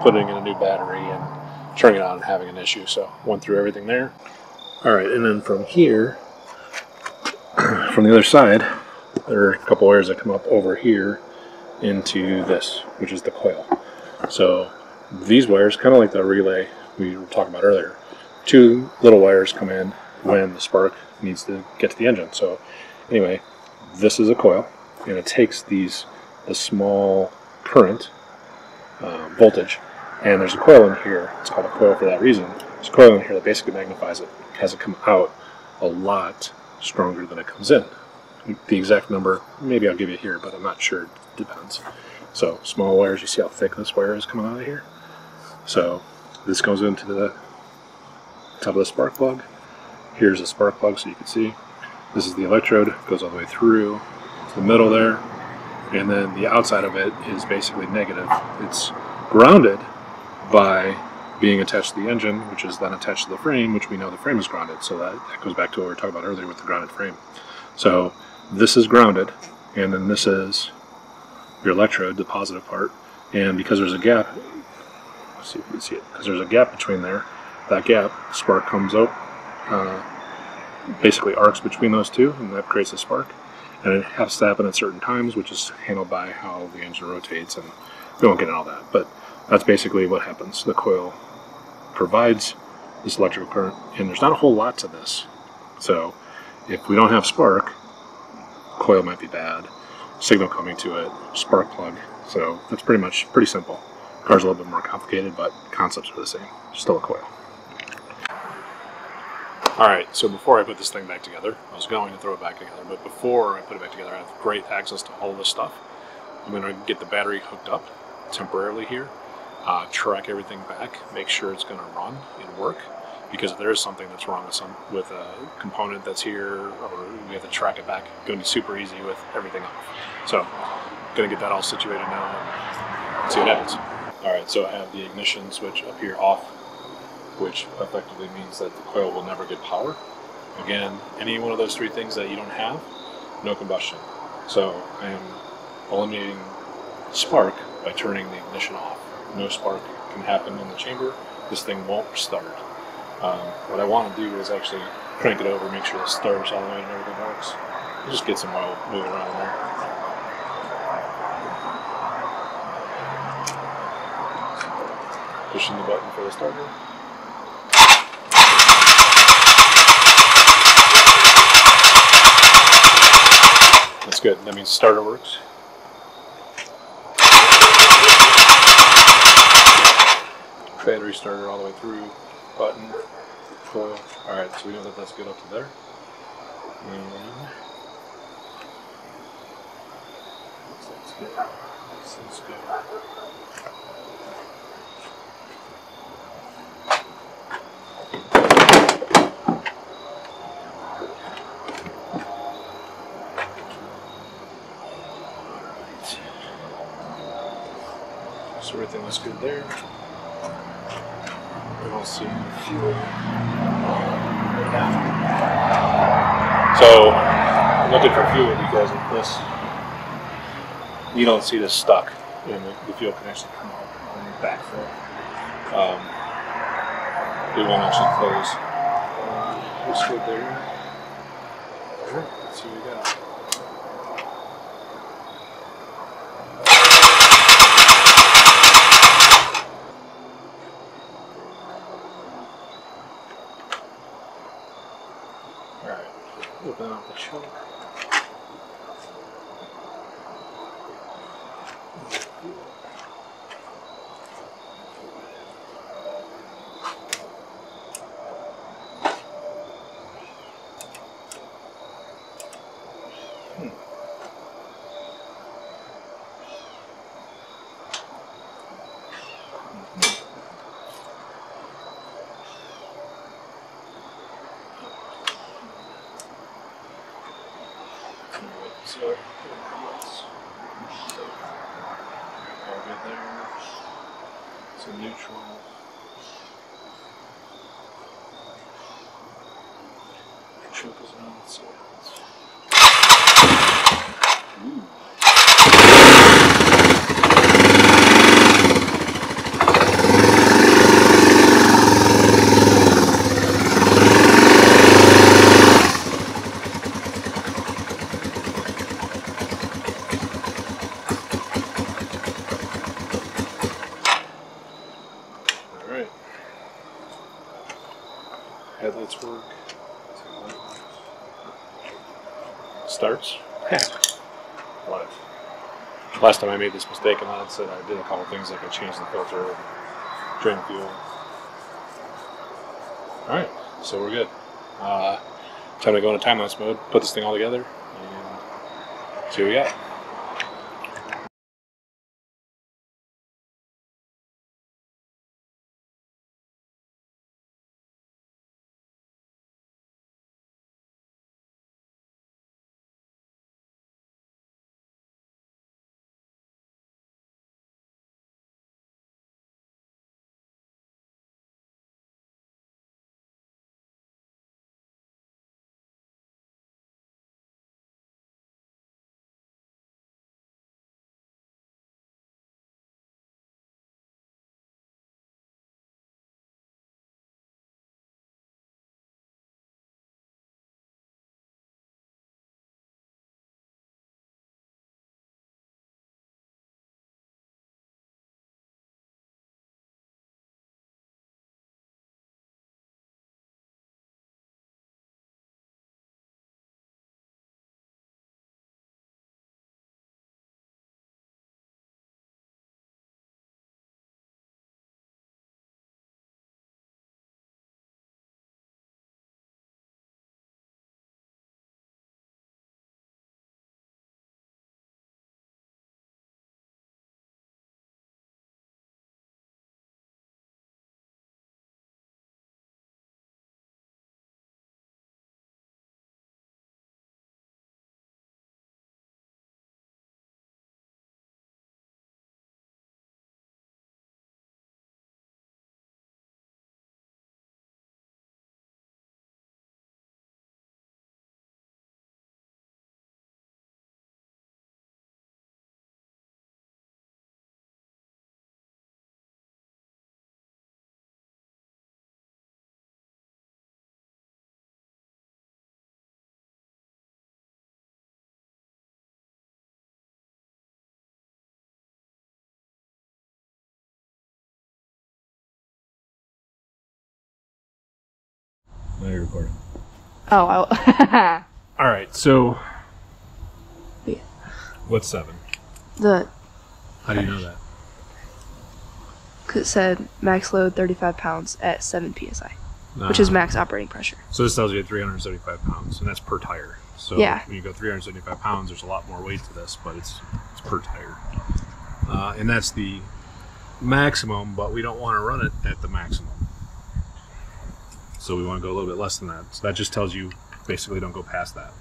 putting in a new battery and turning it on and having an issue. So went through everything there. Alright, and then from here, from the other side, there are a couple wires that come up over here into this, which is the coil. So these wires, kind of like the relay we were talking about earlier, two little wires come in when the spark needs to get to the engine. So anyway, this is a coil, and it takes the small current voltage, and there's a coil in here. It's called a coil for that reason. There's a coil in here that basically magnifies it, has it come out a lot stronger than it comes in. The exact number, maybe I'll give you here, but I'm not sure. It depends. So small wires, you see how thick this wire is coming out of here? So this goes into the top of the spark plug. Here's a spark plug so you can see. This is the electrode, goes all the way through to the middle there, and then the outside of it is basically negative. It's grounded by being attached to the engine, which is then attached to the frame, which we know the frame is grounded, so that goes back to what we were talking about earlier with the grounded frame. So this is grounded, and then this is your electrode, the positive part, and because there's a gap, let's see if you can see it, because there's a gap between there, that gap, spark comes out, basically arcs between those two, and that creates a spark. And it has to happen at certain times, which is handled by how the engine rotates, and we won't get into all that, but that's basically what happens. The coil provides this electrical current, and there's not a whole lot to this. So if we don't have spark, coil might be bad, signal coming to it, spark plug. So that's pretty simple. Car's a little bit more complicated, but concepts are the same. Still a coil. Alright, so before I put this thing back together, I was going to throw it back together, but before I put it back together, I have great access to all this stuff. I'm going to get the battery hooked up temporarily here, track everything back, make sure it's going to run and work, because if there is something that's wrong with a component that's here, or we have to track it back, it's going to be super easy with everything off. So, I'm going to get that all situated now and see what happens. Alright, so I have the ignition switch up here off, which effectively means that the coil will never get power. Again, any one of those three things that you don't have, no combustion. So I am eliminating spark by turning the ignition off. No spark can happen in the chamber. This thing won't start. What I want to do is actually crank it over, make sure it starts all the way and everything works. Just get some oil moving around in there. Pushing the button for the starter. That's good. That means starter works. Battery starter all the way through. Button. Coil. Alright, so we know that that's good up to there. That's good. That's good. So everything looks good there. We don't see fuel. So I'm looking for fuel because of this. You don't see this stuck, and the fuel can actually come out on the backfill. It won't actually close. Looks good there. Alright, let's see what we got. Alright, open up the choke. So, all good there. So neutral. Choke is on, so ooh. Alright. Headlights work. Starts. What? Last time I made this mistake and I said I did a couple things like I changed the filter, drain fuel. Alright, so we're good. Time to go into time-lapse mode, put this thing all together, and see what we got. Now you're recording. Oh, All right, so yeah. What's 7? How do you know that? Because it said max load 35 pounds at 7 psi, which is max operating pressure. So this tells you at 375 pounds, and that's per tire. So yeah. When you go 375 pounds, there's a lot more weight to this, but it's per tire. And that's the maximum, but we don't want to run it at the maximum. So we want to go a little bit less than that. So that just tells you basically don't go past that.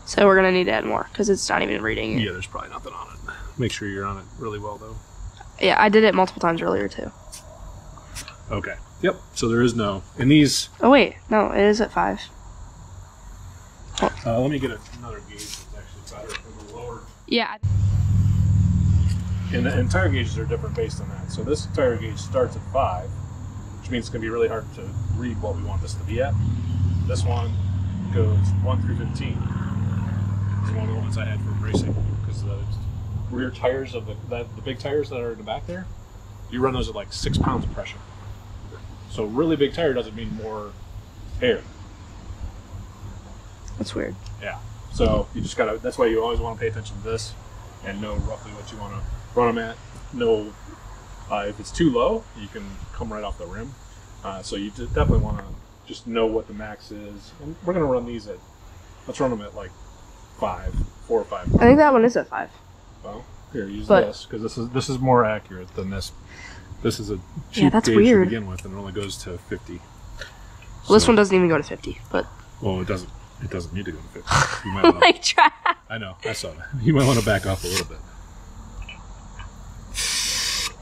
So we're going to need to add more because it's not even reading it. Yeah, there's probably nothing on it. Make sure you're on it really well, though. Yeah, I did it multiple times earlier, too. Okay. Yep. So there is no... And these... Oh, wait. No, it is at 5. Oh. Let me get another gauge that's actually better for the lower... Yeah. And tire gauges are different based on that. So this tire gauge starts at 5, which means it's going to be really hard to read what we want this to be at. This one goes 1 through 15. It's one of the ones I had for racing because the rear tires of the big tires that are in the back there, you run those at like 6 pounds of pressure. So really big tire doesn't mean more air. That's weird. Yeah. So you just gotta. That's why you always want to pay attention to this and know roughly what you want to run them at. Know if it's too low, you can come right off the rim. So you definitely want to just know what the max is. And we're gonna run these at. Let's run them at like 4 or 5. I think that one is at 5. Well, here use this because this is more accurate than this. This is a cheap that's gauge weird. to begin with, and it only goes to 50. Well, this one doesn't even go to 50, but. Well, it doesn't. It doesn't need to go to 50. You might want to, like try. I know. I saw that. You might want to back off a little bit.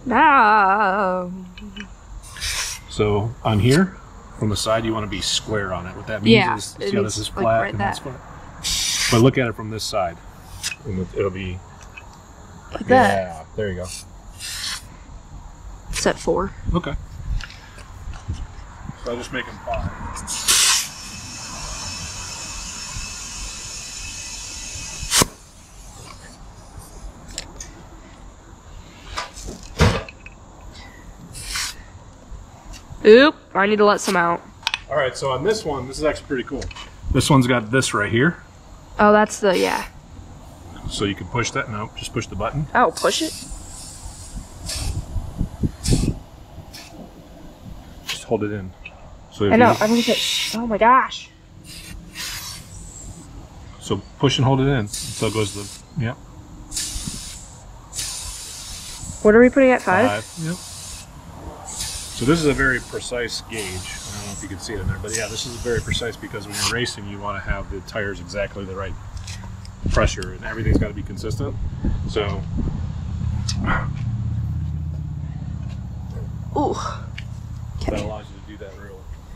No. So on here, from the side, you want to be square on it. What that means is, see how this is flat like right and that's flat. But look at it from this side, and it'll be like that. Yeah, there you go. It's at 4. Okay. So I'll just make them 5. Oop, I need to let some out. All right, so on this one, this is actually pretty cool. This one's got this right here. Oh, that's the, yeah. So you can push that. No, just push the button. Oh, push it? Just hold it in. So if I know, I'm gonna say, oh my gosh. So push and hold it in. So it goes to the, yep. What are we putting at 5? 5, yep. So this is a very precise gauge. I don't know if you can see it in there, but yeah, this is very precise because when you're racing, you want to have the tires exactly the right pressure, and everything's got to be consistent. So, ooh, that allows you to do that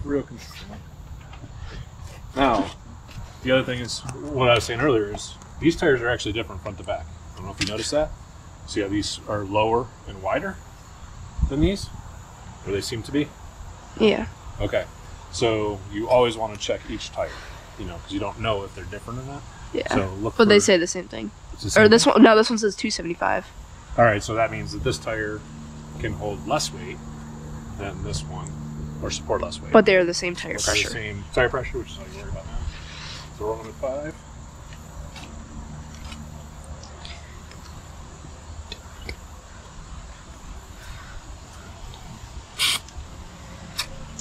real consistently. Now, the other thing is what I was saying earlier is these tires are actually different front to back. I don't know if you noticed that. See how these are lower and wider than these? Or they seem to be? Yeah. Okay. So you always want to check each tire, you know, because you don't know if they're different or not. Yeah. So look but they say the same thing. Or this one, no, this one says 275. All right, so that means that this tire can hold less weight than this one, or support less weight. But they're the same tire pressure. The same tire pressure, which is all you worry about now. So roll them at 5.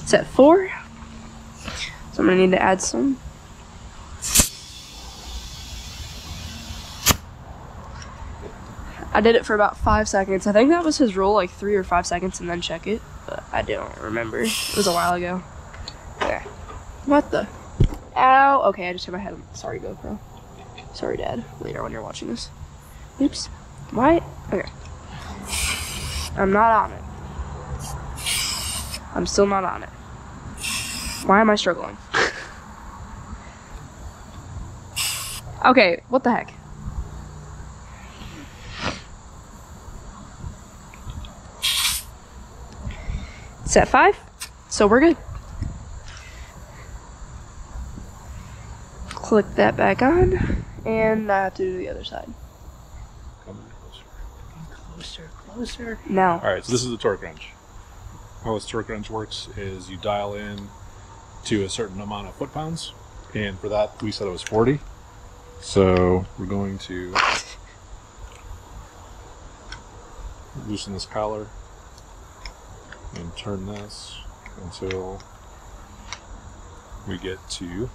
It's at 4. So I'm gonna need to add some. I did it for about 5 seconds. I think that was his rule, like 3 or 5 seconds and then check it. But I don't remember. It was a while ago. Okay. What the? Ow. Okay, I just hit my head. Sorry, GoPro. Sorry, Dad. Later when you're watching this. Oops. Why? Okay. I'm not on it. I'm still not on it. Why am I struggling? Okay, what the heck? It's at 5, so we're good. Click that back on, and I have to do the other side. Come closer. Closer. Now. All right, so this is the torque wrench. how this torque wrench works is you dial in to a certain amount of foot-pounds, and for that we said it was 40. So we're going to loosen this collar and turn this until we get to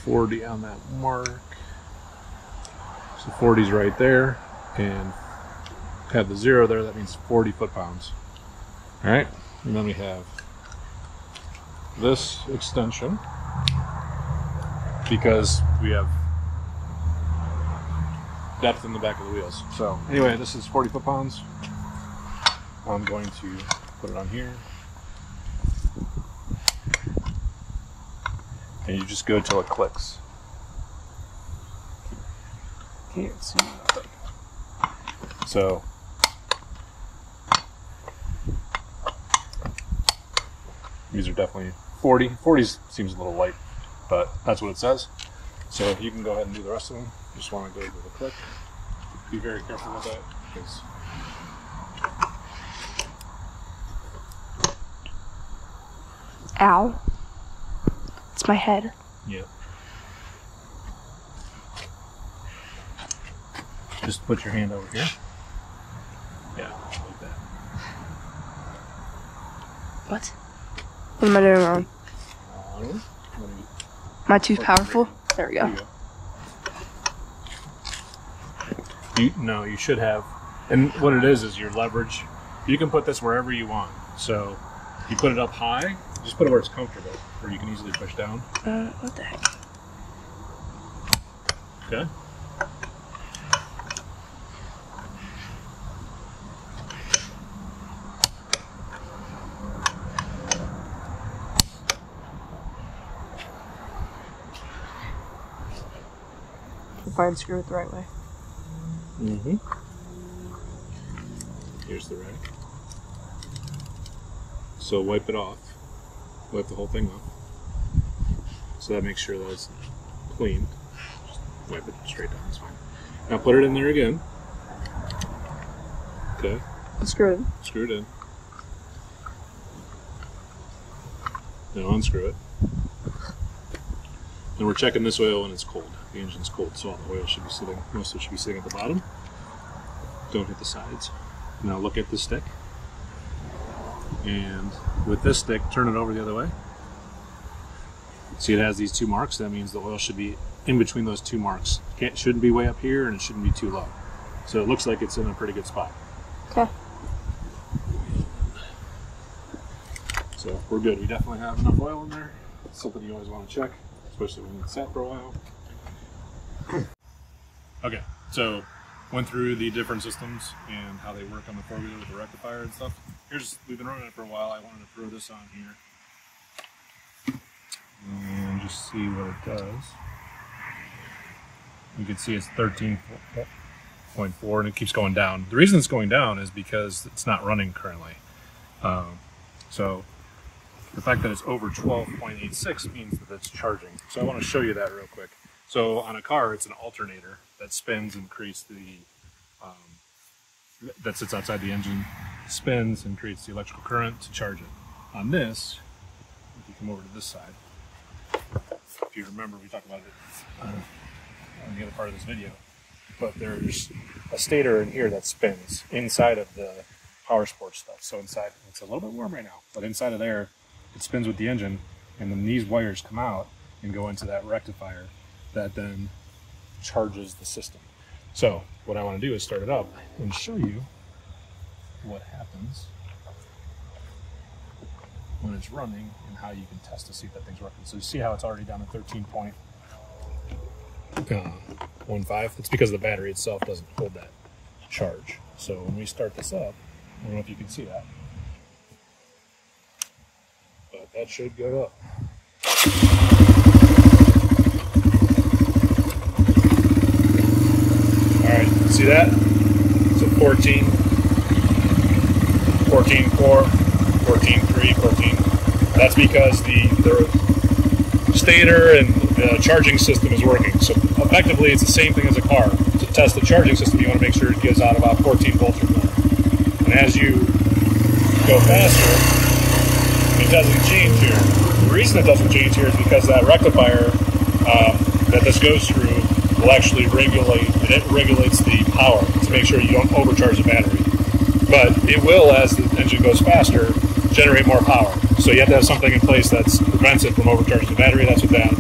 40 on that mark. So 40's right there, and have the 0 there, that means 40 foot-pounds. Alright, and then we have this extension, because we have depth in the back of the wheels. So anyway, this is 40 foot-pounds. I'm going to put it on here. And you just go till it clicks. Can't see nothing. So these are definitely 40. 40 seems a little light, but that's what it says. So you can go ahead and do the rest of them. Just want to go with a click. Be very careful with that, because ow. It's my head. yeah. Just put your hand over here. Yeah, like that. What? What am I doing wrong? Am I too powerful? There we go. No, you should have. And what it is your leverage. You can put this wherever you want. So you put it up high, just put it where it's comfortable, where you can easily push down. What the heck? Okay. If I unscrew it the right way. Mm-hmm. Here's the right. So wipe it off. Wipe the whole thing off. So that makes sure that it's clean. Just wipe it straight down, it's fine. Now put it in there again. Okay. Unscrew it. Screw it in. Now unscrew it. And we're checking this oil when it's cold. The engine's cold, so all the oil should be sitting, most of it should be sitting at the bottom. Don't hit the sides. Now look at the stick. And with this stick, turn it over the other way. See, it has these 2 marks. That means the oil should be in between those 2 marks. Shouldn't be way up here, and it shouldn't be too low. So it looks like it's in a pretty good spot. Okay. So we're good. We definitely have enough oil in there. It's something you always want to check, especially when it's sat for a while. Okay, so went through the different systems and how they work on the 4-wheeler with the rectifier and stuff. We've been running it for a while. I wanted to throw this on here and just see what it does. You can see it's 13.4 and it keeps going down. The reason it's going down is because it's not running currently. So the fact that it's over 12.86 means that it's charging. So I want to show you that real quick. So on a car, it's an alternator that spins and creates the, that sits outside the engine, spins and creates the electrical current to charge it. On this, if you come over to this side, if you remember, we talked about it on the other part of this video, but there's a stator in here that spins inside of the power sports stuff. So inside, it's a little bit warm right now, but inside of there, it spins with the engine, and then these wires come out and go into that rectifier that then charges the system. So what I want to do is start it up and show you what happens when it's running and how you can test to see if that thing's working. So you see how it's already down to 13.15. It's because the battery itself doesn't hold that charge. So when we start this up, I don't know if you can see that, but that should go up. Alright, see that? So 14, 14.4, 14.3, 14. That's because the stator and the charging system is working. So effectively it's the same thing as a car. To test the charging system, you want to make sure it gives out about 14 volts or more. And as you go faster, it doesn't change here. The reason it doesn't change here is because that rectifier that this goes through will actually regulate, it regulates the power to make sure you don't overcharge the battery. But it will, as the engine goes faster, generate more power. So you have to have something in place that prevents it from overcharging the battery. That's what that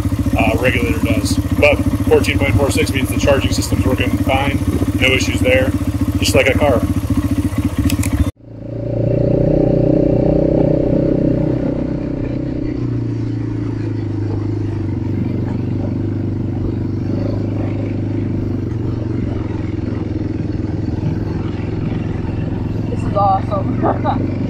regulator does. But 14.46 means the charging system's working fine, no issues there, just like a car. This is awesome.